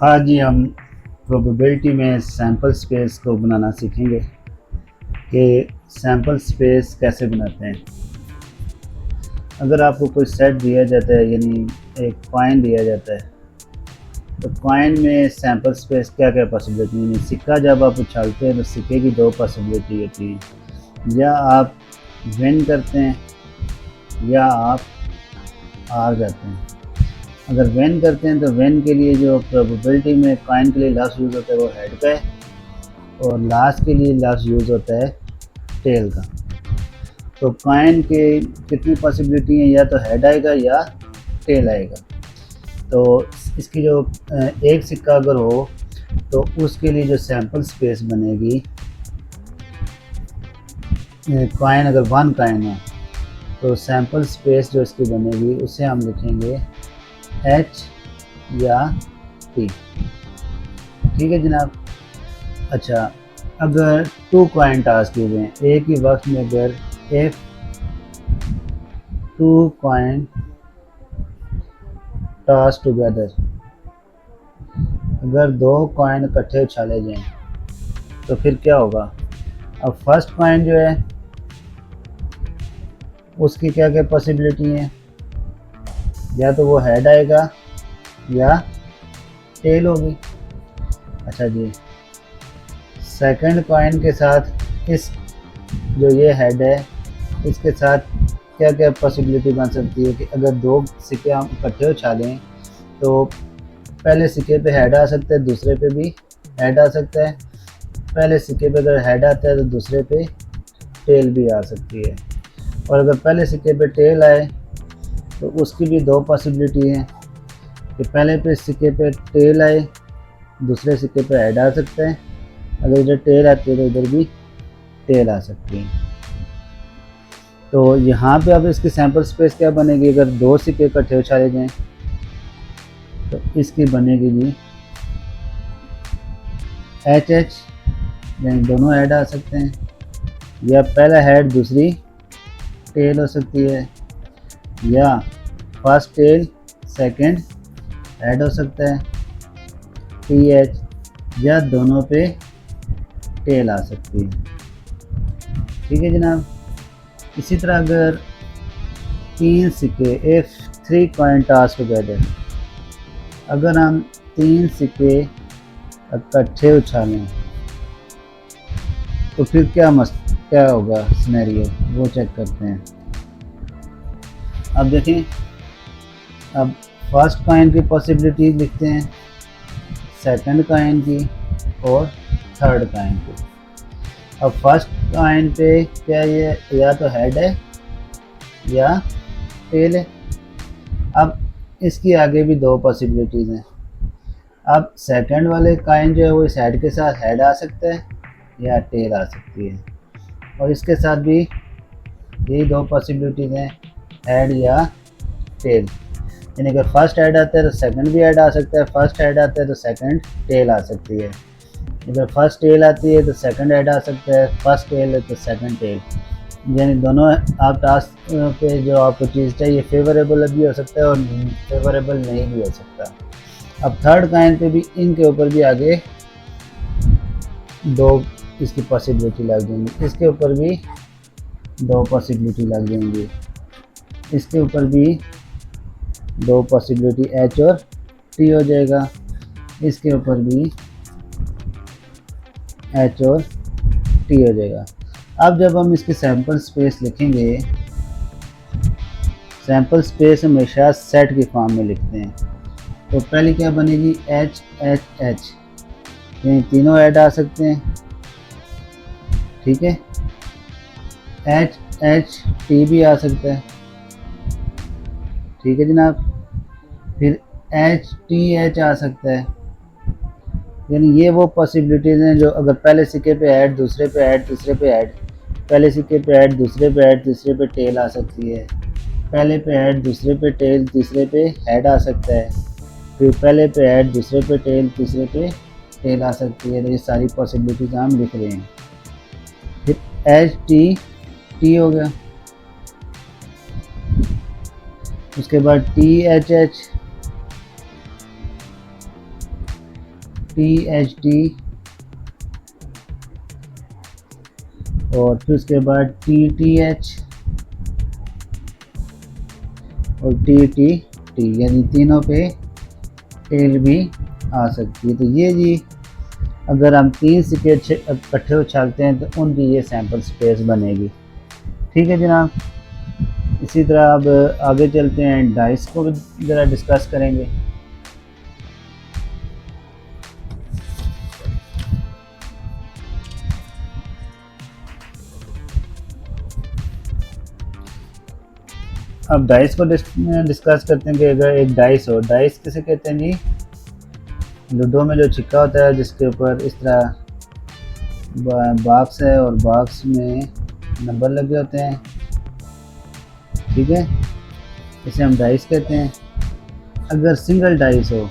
आज ही हम प्रोबेबिलिटी में सैम्पल स्पेस को बनाना सीखेंगे कि सैम्पल स्पेस कैसे बनाते हैं। अगर आपको कोई सेट दिया जाता है, यानी एक कॉइन दिया जाता है, तो कॉइन में सैम्पल स्पेस क्या क्या पॉसिबिलिटी है। यानी सिक्का जब आप उछालते हैं तो सिक्के की दो पॉसिबिलिटी होती है, या आप विन करते हैं या आप हार जाते हैं। अगर विन करते हैं तो विन के लिए जो प्रोबेबिलिटी में कॉइन के लिए लफ्ज़ यूज़ होता है वो हेड का है, और लास्ट के लिए लफ्ज़ यूज़ होता है टेल का। तो कॉइन के कितनी पॉसिबिलिटी हैं, या तो हेड आएगा या टेल आएगा। तो इसकी जो एक सिक्का अगर हो तो उसके लिए जो सैम्पल स्पेस बनेगी, कॉइन अगर वन कॉइन है तो सैम्पल स्पेस जो इसकी बनेगी उसे हम लिखेंगे एच या टी। ठीक है जनाब। अच्छा, अगर टू कॉइन टॉस किए जाएँ एक ही वक्त में, अगर if two coin toss together, अगर दो कॉइन इकट्ठे उछाले जाएँ तो फिर क्या होगा। अब फर्स्ट कॉइन जो है उसकी क्या क्या पॉसिबिलिटी हैं, या तो वो हेड आएगा या टेल होगी। अच्छा जी, सेकंड कॉइन के साथ इस जो ये हेड है इसके साथ क्या क्या पॉसिबिलिटी बन सकती है कि अगर दो सिक्के हम इकट्ठे उछालें तो पहले सिक्के पे हेड आ सकता है, दूसरे पे भी हेड आ सकता है। पहले सिक्के पे अगर हेड आता है तो दूसरे पे टेल भी आ सकती है, और अगर पहले सिक्के पे टेल आए तो उसकी भी दो पॉसिबिलिटी हैं कि पहले पे सिक्के पे टेल आए, दूसरे सिक्के पे हेड आ सकता है। अगर इधर टेल आती है तो इधर भी टेल आ सकती है। तो यहाँ पे अब इसकी सैम्पल स्पेस क्या बनेगी, अगर दो सिक्के इकट्ठे उछाले जाएँ तो इसकी बनेगी जी एच एच, यानी दोनों हेड आ सकते हैं, या पहला हेड दूसरी टेल हो सकती है, या फर्स्ट टेल सेकंड हेड हो सकता है टी एच, या दोनों पे टेल आ सकती है। ठीक है जनाब। इसी तरह अगर तीन सिक्के if three coin toss together, अगर हम तीन सिक्के इकट्ठे उछालें तो फिर क्या होगा सिनेरियो, वो चेक करते हैं। अब देखें, अब फर्स्ट कॉइन की पॉसिबिलिटी लिखते हैं, सेकंड कॉइन की और थर्ड कॉइन की। अब फर्स्ट कॉइन पे क्या ये या तो हेड है या टेल है। अब इसकी आगे भी दो पॉसिबिलिटीज़ हैं। अब सेकंड वाले कॉइन जो है वो इस हेड के साथ हेड आ सकता है या टेल आ सकती है, और इसके साथ भी यही दो पॉसिबिलिटीज़ हैं, हेड या टेल। यानी अगर फर्स्ट हेड आता है तो सेकंड भी हेड आ सकता है, फर्स्ट हेड आता है तो सेकंड टेल आ सकती है। अगर फर्स्ट टेल आती है तो सेकंड हेड आ सकता है, फर्स्ट टेल है तो सेकंड टेल। यानी दोनों आप टास्क पे जो आपको चीज़ चाहिए फेवरेबल भी हो सकता है और फेवरेबल नहीं भी हो सकता। अब थर्ड कॉइन पे भी इनके ऊपर भी आगे दो इसकी पॉसिबिलिटी लग जाएंगी, इसके ऊपर भी दो पॉसिबिलिटी लग जाएंगी, इसके ऊपर भी दो पॉसिबिलिटी एच और टी हो जाएगा, इसके ऊपर भी एच और टी हो जाएगा। अब जब हम इसकी सैम्पल स्पेस लिखेंगे, सैम्पल स्पेस हमेशा सेट की फॉर्म में लिखते हैं। तो पहले क्या बनेगी एच एच एच, यानी तीनों ऐड आ सकते हैं। ठीक है, एच एच टी भी आ सकता है। ठीक है जनाब। फिर एच टी एच आ सकता है, यानी ये वो पॉसिबिलिटीज़ हैं जो अगर पहले सिक्के पे ऐड, दूसरे पे ऐड, तीसरे पे ऐड, पहले सिक्के पे ऐड, दूसरे पे ऐड, तीसरे पे टेल आ सकती है, पहले पे ऐड, दूसरे पे टेल, तीसरे पे हेड आ सकता है, फिर पहले पे ऐड, दूसरे पे टेल, तीसरे पे टेल आ सकती है। तो ये सारी पॉसिबिलिटीज़ हम लिख रहे हैं। फिर एच टी टी हो गया, उसके बाद टी एच एच, THD और फिर उसके बाद TTH और TTT, यानी तीनों पे टेल भी आ सकती है। तो ये जी अगर हम 3 सिक्के इकट्ठे उछालते हैं तो उनकी ये सैंपल स्पेस बनेगी। ठीक है जनाब। इसी तरह अब आगे चलते हैं, डाइस को भी ज़रा डिस्कस करेंगे। अब डाइस को डिस्कस करते हैं कि अगर एक डाइस हो, डाइस किसे कहते हैं जी? लूडो में जो छिक्का होता है जिसके ऊपर इस तरह बॉक्स है और बॉक्स में नंबर लगे होते हैं, ठीक है, इसे हम डाइस कहते हैं। अगर सिंगल डाइस हो,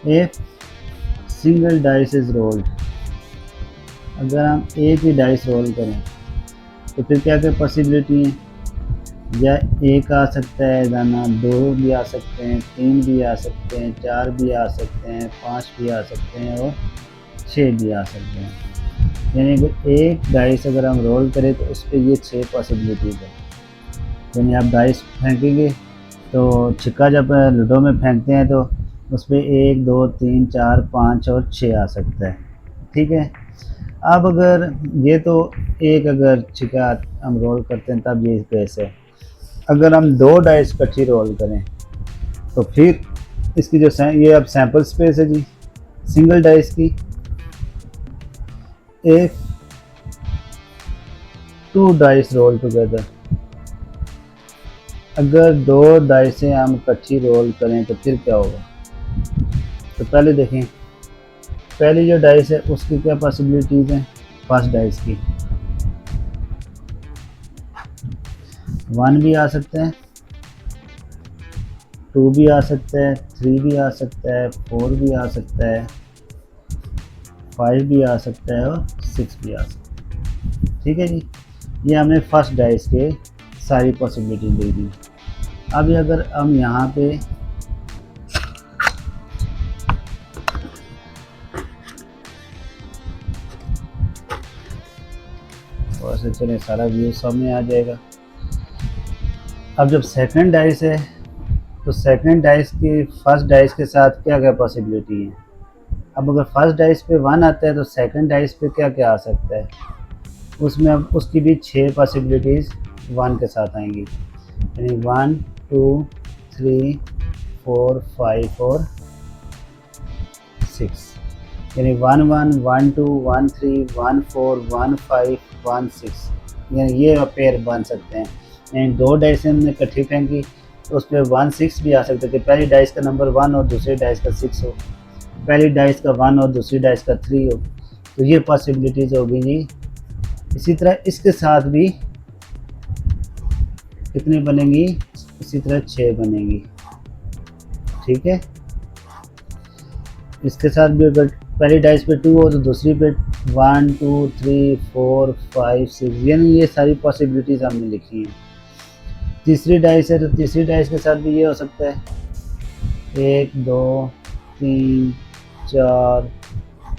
if single dice is rolled, अगर हम एक ही डाइस रोल करें तो फिर क्या क्या पॉसिबिलिटी है? या एक आ सकता है दाना, 2 भी आ सकते हैं, 3 भी आ सकते हैं, 4 भी आ सकते हैं, 5 भी आ सकते हैं और 6 भी आ सकते हैं। यानी कि एक डाइस अगर हम रोल करें तो उस पर ये 6 पॉसिबिलिटीज़ है। यानी आप डाइस फेंकेंगे तो छिक्का जब लूडो में फेंकते हैं तो उस पर 1 2 3 4 5 और 6 आ सकता है। ठीक है। अब अगर ये तो एक अगर छिक्का हम रोल करते हैं तब ये केस है। अगर हम 2 डाइस इकट्ठी रोल करें तो फिर इसकी जो ये अब सैंपल स्पेस है जी सिंगल डाइस की, इफ 2 डाइस रोल टुगेदर, अगर 2 डाइसें हम इकट्ठी रोल करें तो फिर क्या होगा? तो पहले देखें, पहली जो डाइस है उसकी क्या पॉसिबिलिटीज़ हैं? फर्स्ट डाइस की 1 भी आ सकता है, 2 भी आ सकता है, 3 भी आ सकता है, 4 भी आ सकता है, 5 भी आ सकता है और 6 भी आ सकता है। ठीक है जी, ये हमने फर्स्ट डाइस के सारी पॉसिबिलिटी दे दी। अब अगर हम यहाँ पे और से चलें, सारा व्यू सामने आ जाएगा। अब जब सेकंड डाइस है तो सेकंड डाइस की फर्स्ट डाइस के साथ क्या क्या पॉसिबिलिटी है? अब अगर फर्स्ट डाइस पे 1 आता है तो सेकंड डाइस पे क्या क्या आ सकता है? उसमें अब उसकी भी 6 पॉसिबिलिटीज़ 1 के साथ आएंगी, यानी 1 2 3 4 5 और 6, यानी 1 1 1 2 1 3 1 4 1 5 1 6, यानी ये पेयर बन सकते हैं। यानी 2 डाइस हमने इकट्ठी फेंकी तो उस पर 1 6 भी आ सकता है कि पहली डाइस का नंबर 1 और दूसरी डाइस का 6 हो, पहली डाइस का 1 और दूसरी डाइस का 3 हो, तो ये पॉसिबिलिटीज़ होगी जी। इसी तरह इसके साथ भी कितनी बनेंगी? इसी तरह 6 बनेंगी। ठीक है, इसके साथ भी अगर पहली डाइस पे 2 हो तो दूसरी पे 1 2 3 4 5 6, यानी ये सारी पॉसिबिलिटीज़ हमने लिखी हैं। तीसरी डाइस है तो तीसरी डाइस के साथ भी ये हो सकता है 1 2 3 4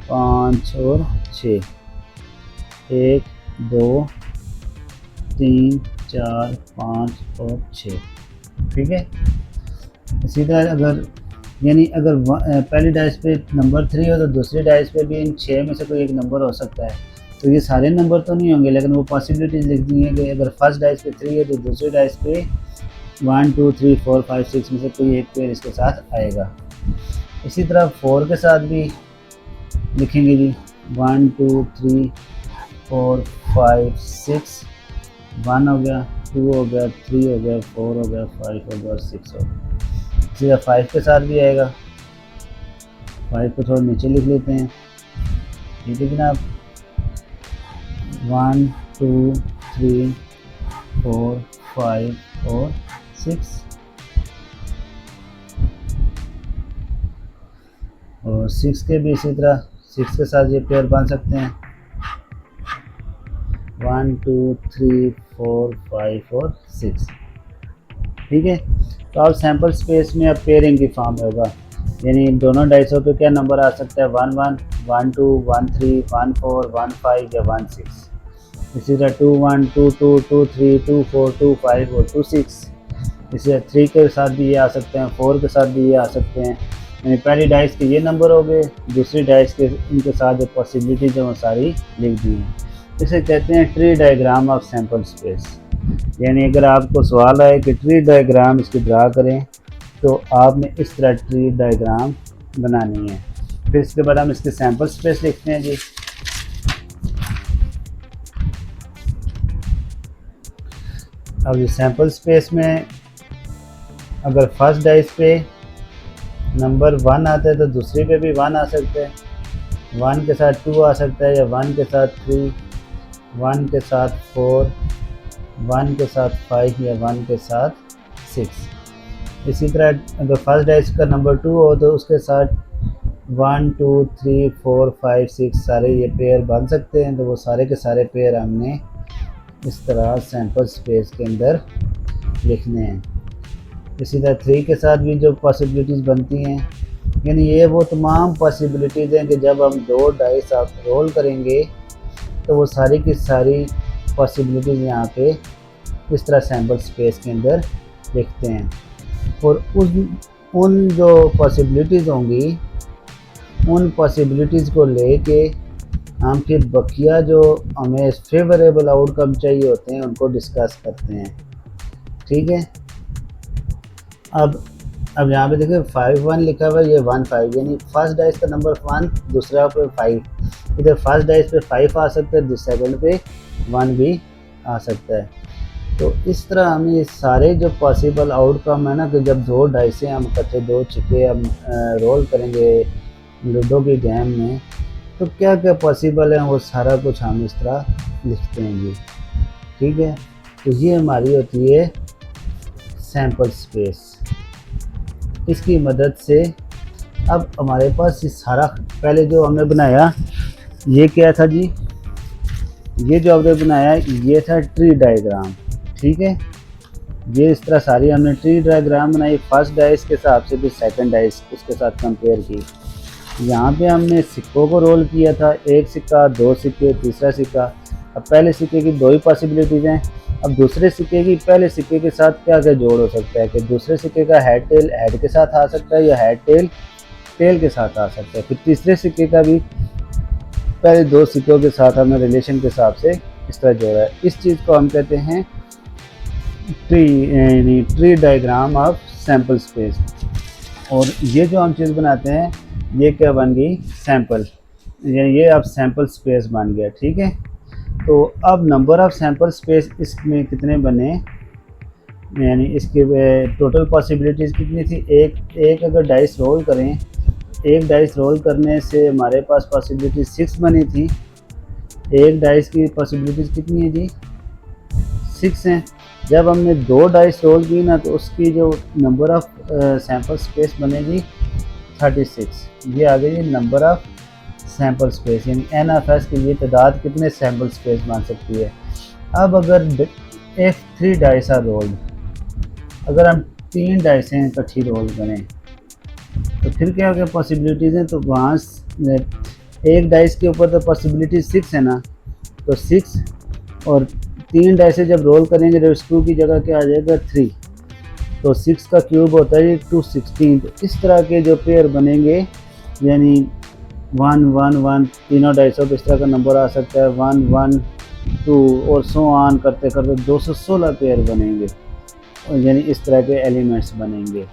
5 और 6, 1 2 3 4 5 और 6। ठीक है, इसी तरह अगर यानी अगर पहली डाइस पे नंबर 3 हो तो दूसरी डाइस पे भी इन 6 में से कोई एक नंबर हो सकता है। तो ये सारे नंबर तो नहीं होंगे, लेकिन वो पॉसिबिलिटीज़ लिख दी हैं कि अगर फर्स्ट डाइस पे 3 है तो दूसरी डाइस पे 1 2 3 4 5 6 में से कोई एक पेयर इसके साथ आएगा। इसी तरह 4 के साथ भी लिखेंगे जी 1 2 3 4 5 6, 1 हो गया, 2 हो गया, 3 हो गया, 4 हो गया, 5 हो गया और 6 हो गया। इसी तरह 5 के साथ भी आएगा, 5 को थोड़ा नीचे लिख लेते हैं। ठीक है जनाब, 1 2 3 4 5 और 6, और 6 के भी इसी तरह 6 के साथ ये पेयर बन सकते हैं 1 2 3 4 5 और 6। ठीक है, तो अब सैंपल स्पेस में अब पेयरिंग की फॉर्म होगा यानी दोनों डाइसों पे क्या नंबर आ सकता है, 1 1, 1 2, 1 3, 1 4, 1 5 या 1 6। इसी तरह 2 1, 2 2, 2 3, 2 4, 2 5 और 2 6। इसी तरह 3 के साथ भी ये आ सकते हैं, 4 के साथ भी ये आ सकते हैं। यानी पहली डाइस के ये नंबर हो गए, दूसरी डाइस के इनके साथ जो पॉसिबिलिटीज हैं वो सारी लिख दी हैं। इसे कहते हैं tree diagram of sample space. यानी अगर आपको सवाल आए कि ट्री डायग्राम इसकी ड्रा करें, तो आपने इस तरह ट्री डायग्राम बनानी है। फिर इसके बाद हम इसके सैम्पल स्पेस लिखते हैं जी। अब ये सैम्पल स्पेस में अगर फर्स्ट डाइस पे नंबर 1 आता है तो दूसरे पे भी 1 आ सकता है, 1 के साथ 2 आ सकता है, या 1 के साथ 3, 1 के साथ 4, 1 के साथ 5 या 1 के साथ 6। इसी तरह अगर फर्स्ट डाइस का नंबर 2 हो तो उसके साथ 1 2 3 4 5 6 सारे ये पेयर बन सकते हैं। तो वो सारे के सारे पेयर हमने इस तरह सैम्पल स्पेस के अंदर लिखने हैं। इसी तरह 3 के साथ भी जो पॉसिबिलिटीज़ बनती हैं, यानी ये वो तमाम पॉसिबिलिटीज़ हैं कि जब हम 2 डाइस आप रोल करेंगे तो वो सारी की सारी पॉसिबिलिटीज़ यहाँ पे इस तरह सैम्पल स्पेस के अंदर लिखते हैं। और उन जो पॉसिबिलिटीज़ होंगी, उन पॉसिबिलिटीज़ को लेके हम फिर बकिया जो हमें फेवरेबल आउटकम चाहिए होते हैं उनको डिस्कस करते हैं। ठीक है। अब यहाँ पे देखिए 5 1 लिखा हुआ है, ये 1 5, यानी फर्स्ट डाइस का नंबर 1, दूसरा पे 5। इधर फर्स्ट डाइस पे 5 आ सकता है, सेकंड पे 1 भी आ सकता है। तो इस तरह हमें सारे जो पॉसिबल आउटकम है ना, कि जब 2 डाइसें हम इकट्ठे 2 छिक्के हम रोल करेंगे लूडो की गेम में, तो क्या क्या पॉसिबल है वो सारा कुछ हम इस तरह लिखते हैं जी। ठीक है। तो ये हमारी होती है सैम्पल स्पेस। इसकी मदद से अब हमारे पास ये सारा, पहले जो हमने बनाया ये क्या था जी, ये जो हमने बनाया ये था ट्री डायग्राम। ठीक है। ये इस तरह सारी हमने ट्री डायग्राम बनाई, फर्स्ट डाइस के हिसाब से भी सेकंड डाइस उसके साथ कंपेयर की। यहाँ पे हमने सिक्कों को रोल किया था, एक सिक्का, 2 सिक्के, तीसरा सिक्का। अब पहले सिक्के की 2 ही पॉसिबिलिटीज़ हैं। अब दूसरे सिक्के की पहले सिक्के के साथ क्या क्या जोड़ हो सकता है कि दूसरे सिक्के का हेड टेल हेड के साथ आ सकता है, या हेड टेल टेल के साथ आ सकता है। फिर तीसरे सिक्के का भी पहले 2 सिक्कों के साथ हमने रिलेशन के हिसाब से इस तरह जोड़ा है। इस चीज़ को हम कहते हैं tree diagram of sample space. और ये जो हम चीज़ बनाते हैं ये क्या बन गई, सैंपल, यानी ये अब सैंपल स्पेस बन गया। ठीक है। तो अब नंबर ऑफ़ सैंपल स्पेस इसमें कितने बने, यानी इसके टोटल पॉसिबिलिटीज़ कितनी थी, एक अगर डाइस रोल करें, एक डाइस रोल करने से हमारे पास पॉसिबिलिटी 6 बनी थी। एक डाइस की पॉसिबिलिटीज़ कितनी है जी, 6 हैं। जब हमने 2 डाइस रोल की ना तो उसकी जो नंबर ऑफ़ सैंपल स्पेस बनेगी 36। ये आ गई नंबर ऑफ़ सैंपल स्पेस, यानी एन ऑफ एस की ये तादाद कितने सैंपल स्पेस बन सकती है। अब अगर इफ़ 3 डाइस आर रोल्ड, अगर हम 3 डाइसें इकट्ठी रोल करें तो फिर क्या क्या पॉसिबिलिटीज़ हैं। तो वहाँ एक डाइस के ऊपर तो पॉसिबिलिटी 6 है ना, तो 6 और 3 डाइसें जब रोल करेंगे तो 2 की जगह क्या आ जाएगा, 3। तो 6 का क्यूब होता है 216। तो इस तरह के जो पेयर बनेंगे, यानी 1 1 1 तीनों डाइसों पर इस तरह का नंबर आ सकता है, 1 1 2 और सो ऑन करते करते 216 पेयर बनेंगे, और यानी इस तरह के एलिमेंट्स बनेंगे।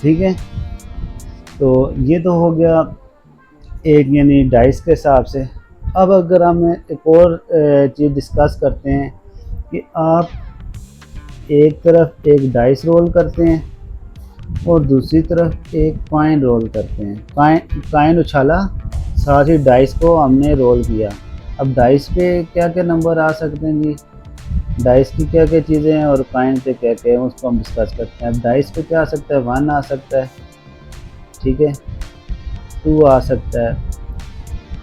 ठीक है। तो ये तो हो गया एक, यानी डाइस के हिसाब से। अब अगर हम एक और चीज़ डिस्कस करते हैं कि आप एक तरफ एक डाइस रोल करते हैं और दूसरी तरफ एक कॉइन रोल करते हैं। कॉइन उछाला, साथ ही डाइस को हमने रोल किया। अब डाइस पे क्या क्या नंबर आ सकते हैं जी, डाइस की क्या क्या चीज़ें हैं और कॉइन पे क्या क्या है उसको हम डिस्कस करते हैं। अब डाइस पे क्या आ सकता है, 1 आ सकता है, ठीक है, 2 आ सकता है,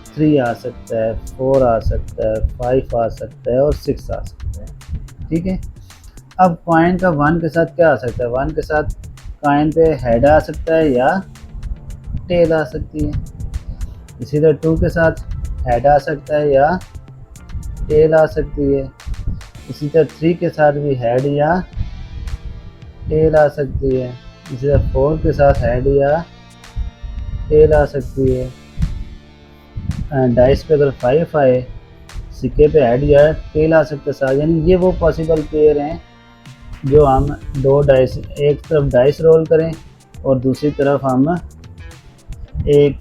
3 आ सकता है, 4 आ सकता है, 5 आ सकता है और 6 आ सकता है। ठीक है। अब कॉइन का 1 के साथ क्या आ सकता है, 1 के साथ कॉइन पे हेड आ सकता है या टेल आ सकती है। इसी तरह 2 के साथ हेड आ सकता है या टेल आ सकती है। इसी तरह 3 के साथ भी हेड या टेल आ सकती है। इसी तरह 4 के साथ हेड या टेल आ सकती है। डाइस पे अगर 5 आए, सिक्के पे हेड या टेल आ सकता है साथ। यानी ये वो पॉसिबल पेयर हैं जो हम दो डाइस, एक तरफ डाइस रोल करें और दूसरी तरफ हम एक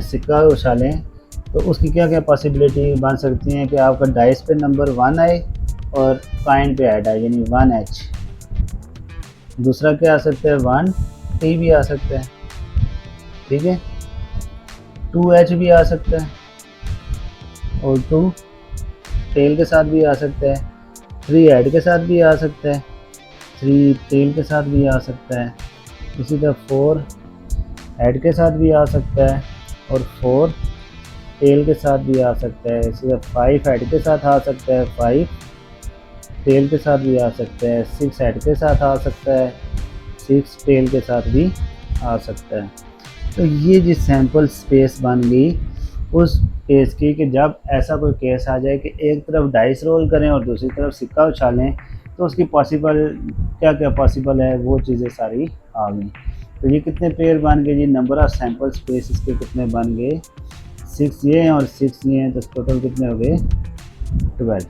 सिक्का उछालें, तो उसकी क्या क्या पॉसिबिलिटी बन सकती हैं कि आपका डाइस पे नंबर 1 आए और कॉइन पे हेड आए, यानी 1H। दूसरा क्या आ सकता है, 1T भी आ सकता है, ठीक है, 2H भी आ सकता है और 2 टेल के साथ भी आ सकता है, 3 हेड के साथ भी आ सकता है, 3 टेल के साथ भी आ सकता है। इसी तरह 4 हेड के साथ भी आ सकता है और 4 टेल के साथ भी आ सकता है। इसी तरह 5 हेड के साथ आ सकता है, 5 टेल के साथ भी आ सकता है, 6 हेड के साथ आ सकता है, 6 टेल के साथ भी आ सकता है। तो ये जिस सैम्पल स्पेस बन गई उस केस की कि जब ऐसा कोई केस आ जाए कि एक तरफ डाइस रोल करें और दूसरी तरफ सिक्का उछालें, तो उसकी पॉसिबल क्या क्या पॉसिबल है वो चीज़ें सारी आ गई। तो ये कितने पेयर बन गए जी, नंबर ऑफ सैम्पल स्पेस इसके कितने बन गए, 6 ये हैं और 6 ये हैं, तो टोटल कितने हो गए, 12।